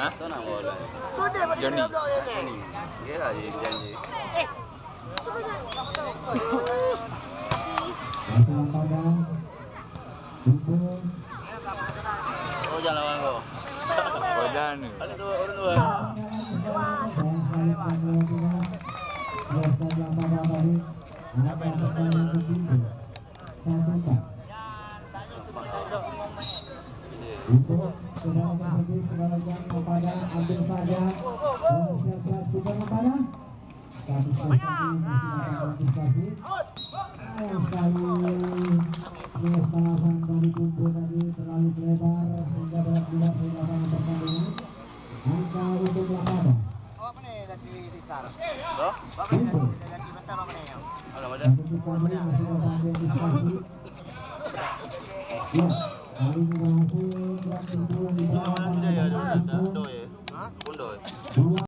Hah? Itu nang boleh. Joni. Iya, janji. Oh, jangan lawan kau. Oh, jangan nih. Ada dua. Untuk saudara kepada ambil saja juga kepada tapi sekali balasan dari kumpul tadi terlalu lebar sehingga berat-berat di lapangan pertandingan. Angka untuk Lakada. Apa nih ganti Tikar? Toh? Apa nih ganti bentar apa nih? Ada macam. Untuk kami masih ada antisipasi. Ya, kali ini berhasil berhasil di bawah. Dua.